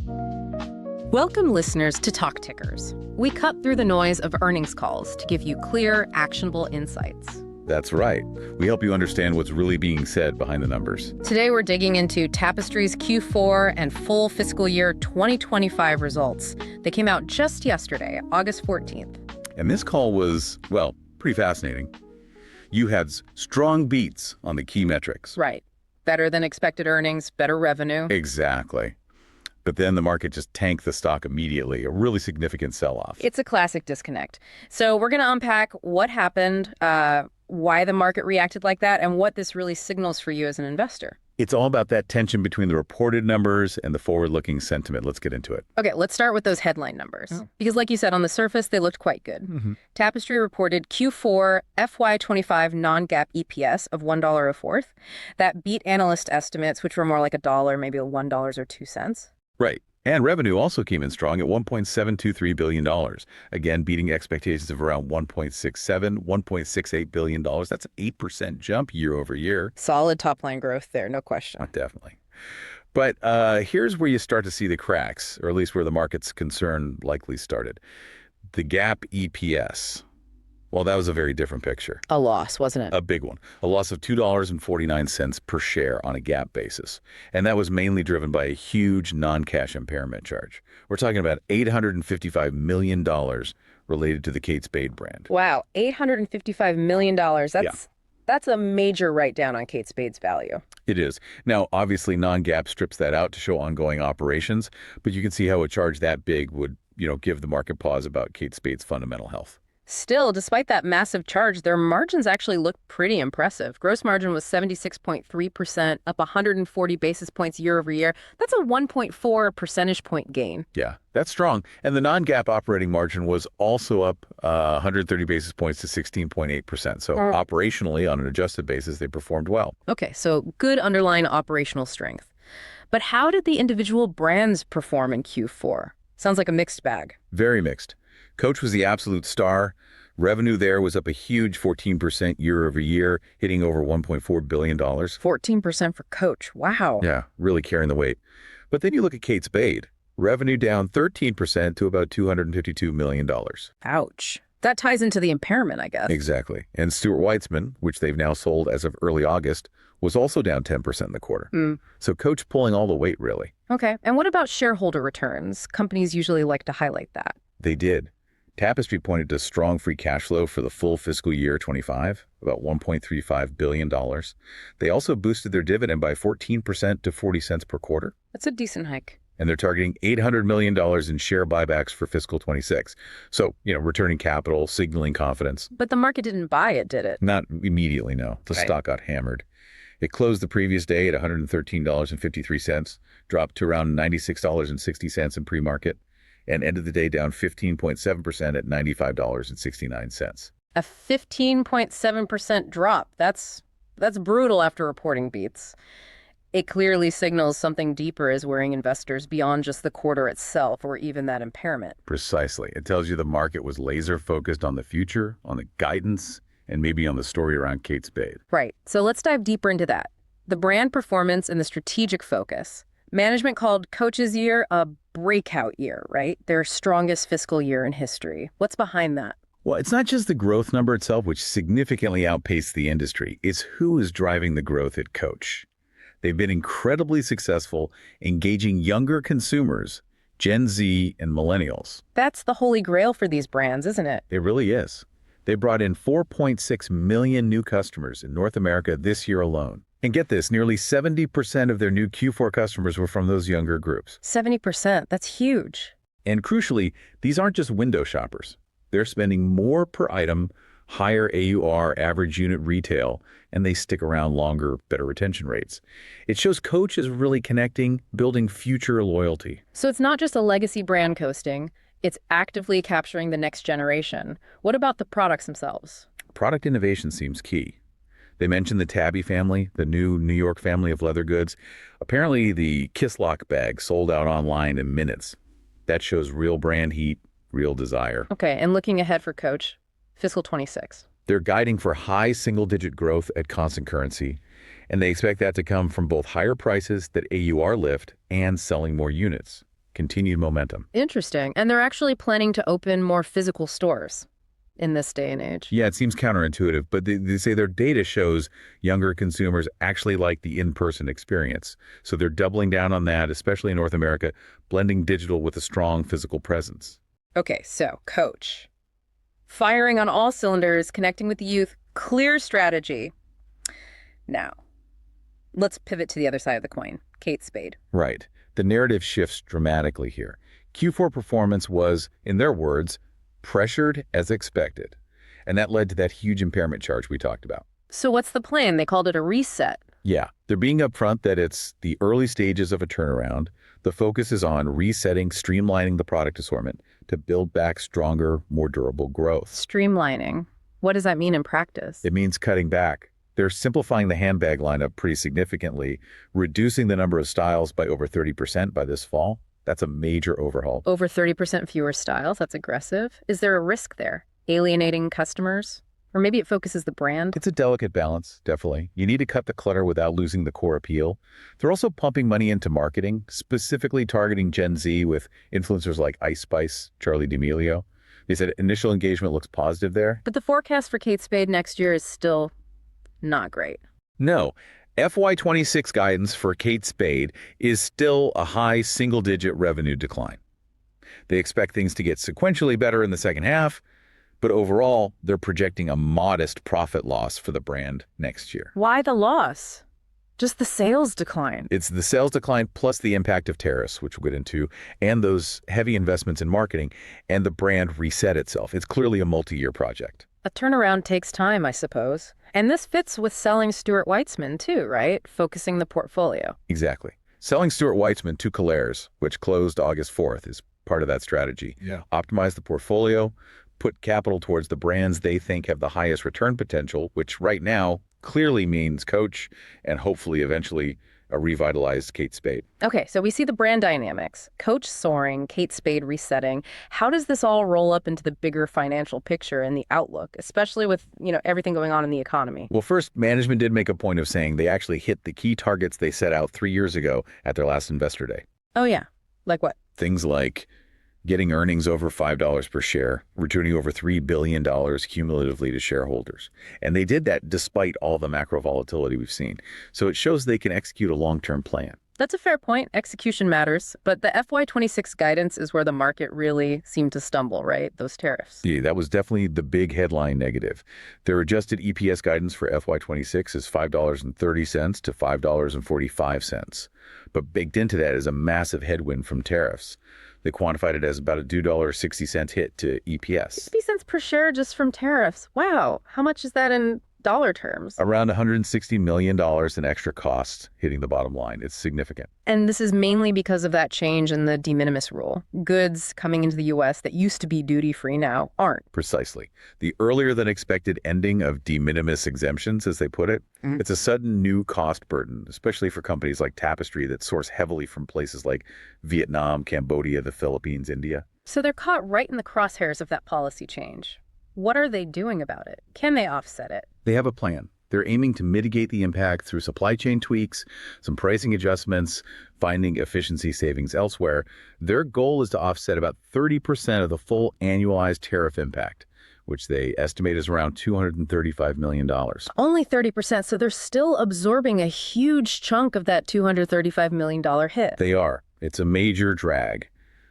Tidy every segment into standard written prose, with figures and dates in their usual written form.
Welcome, listeners, to TalkTickers. We cut through the noise of earnings calls to give you clear, actionable insights. That's right. We help you understand what's really being said behind the numbers. Today, we're digging into Tapestry's Q4 and full fiscal year 2025 results. They came out just yesterday, August 14th. And this call was, well, pretty fascinating. You had strong beats on the key metrics. Right. Better than expected earnings, better revenue. Exactly. But then the market just tanked the stock immediately, a really significant sell-off. It's a classic disconnect. So we're going to unpack what happened, why the market reacted like that, and what this really signals for you as an investor. It's all about that tension between the reported numbers and the forward-looking sentiment. Let's get into it. Okay, let's start with those headline numbers. Because like you said, on the surface, they looked quite good. Tapestry reported Q4 FY25 non-GAAP EPS of $1.04. That beat analyst estimates, which were more like $1, maybe $1 or 2 cents. Right. And revenue also came in strong at $1.723 billion. Again, beating expectations of around $1.67, $1.68 billion. That's an 8% jump year over year. Solid top-line growth there, no question. Oh, definitely. But here's where you start to see the cracks, or at least where the market's concern likely started. The GAAP EPS. Well, that was a very different picture. A loss, wasn't it? A big one. A loss of $2.49 per share on a GAAP basis. And that was mainly driven by a huge non-cash impairment charge. We're talking about $855 million related to the Kate Spade brand. Wow, $855 million. That's a major write-down on Kate Spade's value. It is. Now, obviously, non-GAAP strips that out to show ongoing operations, but you can see how a charge that big would, give the market pause about Kate Spade's fundamental health. Still, despite that massive charge, their margins actually look pretty impressive. Gross margin was 76.3%, up 140 basis points year over year. That's a 1.4 percentage point gain. Yeah, that's strong. And the non-GAAP operating margin was also up 130 basis points to 16.8%. So operationally, on an adjusted basis, they performed well. Okay, so good underlying operational strength. But how did the individual brands perform in Q4? Sounds like a mixed bag. Very mixed. Coach was the absolute star. Revenue there was up a huge 14% year over year, hitting over $1.4 billion. 14% for Coach. Wow. Yeah, really carrying the weight. But then you look at Kate Spade. Revenue down 13% to about $252 million. Ouch. That ties into the impairment, I guess. Exactly. And Stuart Weitzman, which they've now sold as of early August, was also down 10% in the quarter. So Coach pulling all the weight, really. Okay. And what about shareholder returns? Companies usually like to highlight that. They did. Tapestry pointed to strong free cash flow for the full fiscal year 25, about $1.35 billion. They also boosted their dividend by 14% to 40 cents per quarter. That's a decent hike. And they're targeting $800 million in share buybacks for fiscal 26. So, returning capital, signaling confidence. But the market didn't buy it, did it? Not immediately, no. The stock got hammered. It closed the previous day at $113.53, dropped to around $96.60 in pre-market, and ended the day down 15.7% at $95.69. A 15.7% drop. That's brutal after reporting beats. It clearly signals something deeper is worrying investors beyond just the quarter itself or even that impairment. Precisely. It tells you the market was laser focused on the future, on the guidance, and maybe on the story around Kate Spade. Right. So let's dive deeper into that. The brand performance and the strategic focus. Management called Coach's year a breakout year, right? Their strongest fiscal year in history. What's behind that? Well, it's not just the growth number itself, which significantly outpaced the industry. It's who is driving the growth at Coach. They've been incredibly successful engaging younger consumers, Gen Z and millennials. That's the holy grail for these brands, isn't it? It really is. They brought in 4.6 million new customers in North America this year alone. And get this, nearly 70% of their new Q4 customers were from those younger groups. 70%, that's huge. And crucially, these aren't just window shoppers. They're spending more per item, higher AUR, average unit retail, and they stick around longer, better retention rates. It shows Coach is really connecting, building future loyalty. So it's not just a legacy brand coasting, it's actively capturing the next generation. What about the products themselves? Product innovation seems key. They mentioned the Tabby family, the new New York family of leather goods. Apparently, the Kiss Lock bag sold out online in minutes. That shows real brand heat, real desire. Okay, and looking ahead for Coach, fiscal 26. They're guiding for high single-digit growth at constant currency, and they expect that to come from both higher prices that AUR lift and selling more units. continued momentum. Interesting. And they're actually planning to open more physical stores in this day and age. Yeah, it seems counterintuitive, but they say their data shows younger consumers actually like the in-person experience. So they're doubling down on that, especially in North America, blending digital with a strong physical presence. Okay, so Coach. Firing on all cylinders, connecting with the youth, clear strategy. Now, let's pivot to the other side of the coin, Kate Spade. Right. The narrative shifts dramatically here. Q4 performance was, in their words, pressured as expected. And that led to that huge impairment charge we talked about. So what's the plan? They called it a reset. Yeah, they're being upfront that it's the early stages of a turnaround. The focus is on resetting, streamlining the product assortment to build back stronger, more durable growth. Streamlining. What does that mean in practice? It means cutting back. They're simplifying the handbag lineup pretty significantly, reducing the number of styles by over 30% by this fall. That's a major overhaul. Over 30% fewer styles? That's aggressive. Is there a risk there? Alienating customers? Or maybe it focuses the brand? It's a delicate balance, definitely. You need to cut the clutter without losing the core appeal. They're also pumping money into marketing, specifically targeting Gen Z with influencers like IceBice, Charlie Demilio. They said initial engagement looks positive there. But the forecast for Kate Spade next year is still not great. No. FY26 guidance for Kate Spade is still a high single-digit revenue decline. They expect things to get sequentially better in the second half, but overall, they're projecting a modest profit loss for the brand next year. Why the loss? Just the sales decline. It's the sales decline plus the impact of tariffs, which we'll get into, and those heavy investments in marketing, and the brand reset itself. It's clearly a multi-year project. A turnaround takes time, I suppose. And this fits with selling Stuart Weitzman too, right? Focusing the portfolio. Exactly. Selling Stuart Weitzman to Colairs, which closed August 4th, is part of that strategy. Yeah. Optimize the portfolio, put capital towards the brands they think have the highest return potential, which right now clearly means Coach and hopefully eventually a revitalized Kate Spade. Okay, so we see the brand dynamics. Coach soaring, Kate Spade resetting. How does this all roll up into the bigger financial picture and the outlook, especially with, everything going on in the economy? Well, first, management did make a point of saying they actually hit the key targets they set out 3 years ago at their last investor day. Oh, yeah. Like what? Things like getting earnings over $5 per share, returning over $3 billion cumulatively to shareholders. And they did that despite all the macro volatility we've seen. So it shows they can execute a long-term plan. That's a fair point. Execution matters. But the FY26 guidance is where the market really seemed to stumble, right? Those tariffs. Yeah, that was definitely the big headline negative. Their adjusted EPS guidance for FY26 is $5.30 to $5.45. But baked into that is a massive headwind from tariffs. They quantified it as about a $2.60 hit to EPS. 60 cents per share just from tariffs. Wow. How much is that in dollar terms? Around $160 million in extra costs hitting the bottom line. It's significant. And this is mainly because of that change in the de-minimis rule. Goods coming into the U.S. that used to be duty-free now aren't. Precisely. The earlier than expected ending of de minimis exemptions, as they put it, it's a sudden new cost burden, especially for companies like Tapestry that source heavily from places like Vietnam, Cambodia, the Philippines, India. So they're caught right in the crosshairs of that policy change. What are they doing about it? Can they offset it? They have a plan. They're aiming to mitigate the impact through supply chain tweaks, some pricing adjustments, finding efficiency savings elsewhere. Their goal is to offset about 30% of the full annualized tariff impact, which they estimate is around $235 million. Only 30%, so they're still absorbing a huge chunk of that $235 million hit. They are. It's a major drag.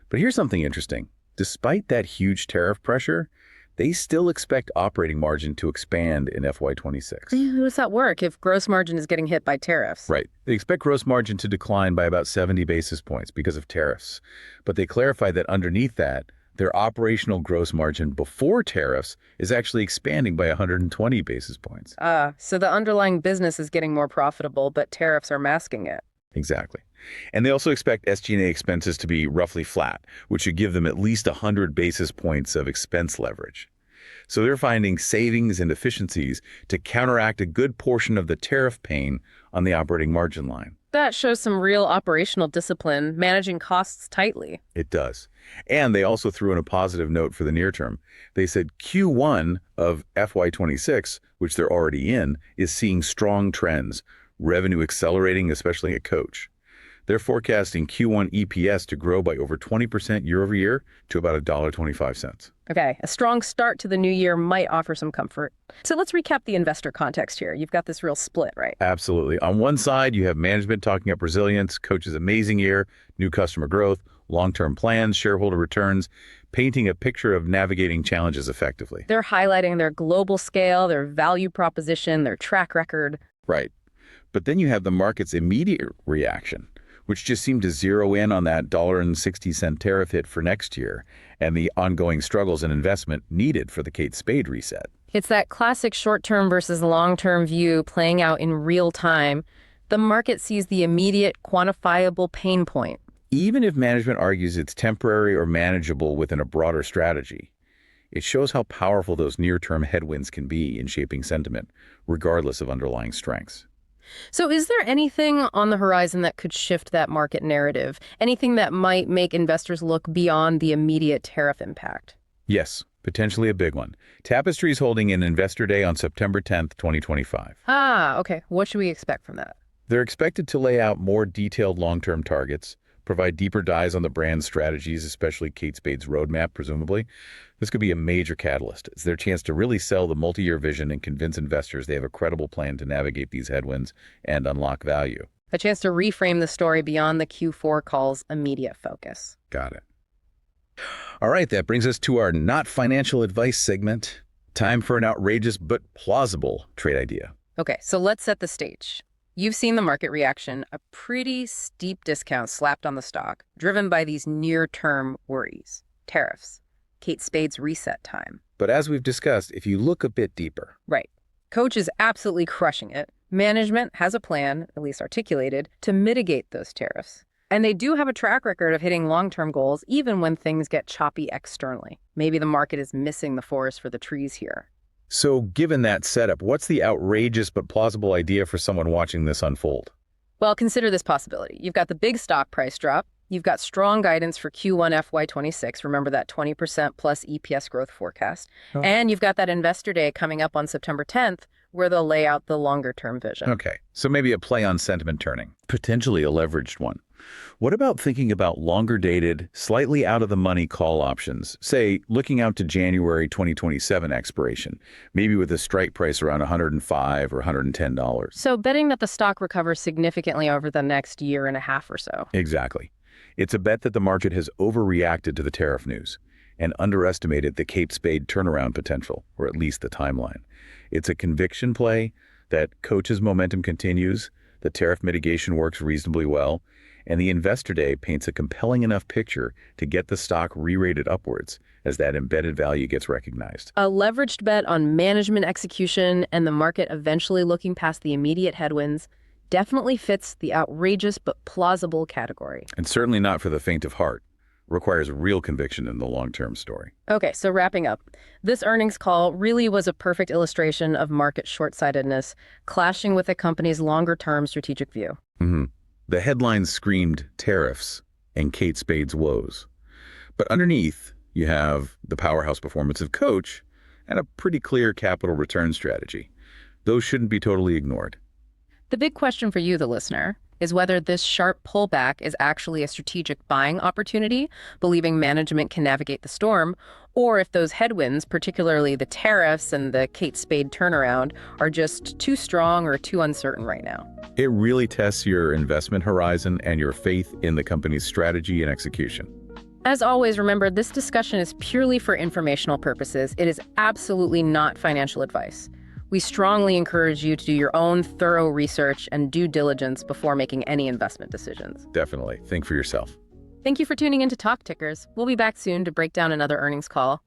But here's something interesting. Despite that huge tariff pressure, they still expect operating margin to expand in FY26. How does that work if gross margin is getting hit by tariffs? Right. They expect gross margin to decline by about 70 basis points because of tariffs. But they clarify that underneath that, their operational gross margin before tariffs is actually expanding by 120 basis points. So the underlying business is getting more profitable, but tariffs are masking it. Exactly. And they also expect SG&A expenses to be roughly flat, which should give them at least 100 basis points of expense leverage. So they're finding savings and efficiencies to counteract a good portion of the tariff pain on the operating margin line. That shows some real operational discipline, managing costs tightly. It does. And they also threw in a positive note for the near term. They said Q1 of FY26, which they're already in, is seeing strong trends, revenue accelerating, especially at Coach. They're forecasting Q1 EPS to grow by over 20% year over year to about $1.25. Okay, a strong start to the new year might offer some comfort. So let's recap the investor context here. You've got this real split, right? Absolutely. On one side, you have management talking up resilience, Coach's amazing year, new customer growth, long-term plans, shareholder returns, painting a picture of navigating challenges effectively. They're highlighting their global scale, their value proposition, their track record. Right. But then you have the market's immediate reaction, which just seemed to zero in on that $1.60 tariff hit for next year and the ongoing struggles and investment needed for the Kate Spade reset. It's that classic short-term versus long-term view playing out in real time. The market sees the immediate, quantifiable pain point. Even if management argues it's temporary or manageable within a broader strategy, it shows how powerful those near-term headwinds can be in shaping sentiment, regardless of underlying strengths. So is there anything on the horizon that could shift that market narrative? Anything that might make investors look beyond the immediate tariff impact? Yes, potentially a big one. Tapestry is holding an Investor Day on September 10th, 2025. Ah, okay. What should we expect from that? They're expected to lay out more detailed long-term targets, provide deeper dives on the brand's strategies, especially Kate Spade's roadmap, presumably. This could be a major catalyst. It's their chance to really sell the multi-year vision and convince investors they have a credible plan to navigate these headwinds and unlock value. A chance to reframe the story beyond the Q4 call's immediate focus. Got it. All right, that brings us to our not financial advice segment. Time for an outrageous but plausible trade idea. Okay, so let's set the stage. You've seen the market reaction, a pretty steep discount slapped on the stock, driven by these near-term worries. Tariffs. Kate Spade's reset time. But as we've discussed, if you look a bit deeper. Right. Coach is absolutely crushing it. Management has a plan, at least articulated, to mitigate those tariffs. And they do have a track record of hitting long-term goals, even when things get choppy externally. Maybe the market is missing the forest for the trees here. So given that setup, what's the outrageous but plausible idea for someone watching this unfold? Well, consider this possibility. You've got the big stock price drop. You've got strong guidance for Q1 FY26. Remember that 20% plus EPS growth forecast. Oh. And you've got that Investor Day coming up on September 10th, where they'll lay out the longer-term vision. Okay, so maybe a play on sentiment turning, potentially a leveraged one. What about thinking about longer-dated, slightly out-of-the-money call options, say, looking out to January 2027 expiration, maybe with a strike price around $105 or $110? So betting that the stock recovers significantly over the next year and a half or so. Exactly. It's a bet that the market has overreacted to the tariff news and underestimated the Kate Spade turnaround potential, or at least the timeline. It's a conviction play that Coach's momentum continues, the tariff mitigation works reasonably well, and the Investor Day paints a compelling enough picture to get the stock re-rated upwards as that embedded value gets recognized. A leveraged bet on management execution and the market eventually looking past the immediate headwinds definitely fits the outrageous but plausible category. And certainly not for the faint of heart. Requires real conviction in the long-term story. Okay, so wrapping up, this earnings call really was a perfect illustration of market short-sightedness clashing with the company's longer-term strategic view. Mm-hmm. The headlines screamed tariffs and Kate Spade's woes. But underneath, you have the powerhouse performance of Coach and a pretty clear capital return strategy. Those shouldn't be totally ignored. The big question for you, the listener, is whether this sharp pullback is actually a strategic buying opportunity, believing management can navigate the storm, or if those headwinds, particularly the tariffs and the Kate Spade turnaround, are just too strong or too uncertain right now. It really tests your investment horizon and your faith in the company's strategy and execution. As always, remember, this discussion is purely for informational purposes. It is absolutely not financial advice. We strongly encourage you to do your own thorough research and due diligence before making any investment decisions. Definitely. Think for yourself. Thank you for tuning in to TalkTickers. We'll be back soon to break down another earnings call.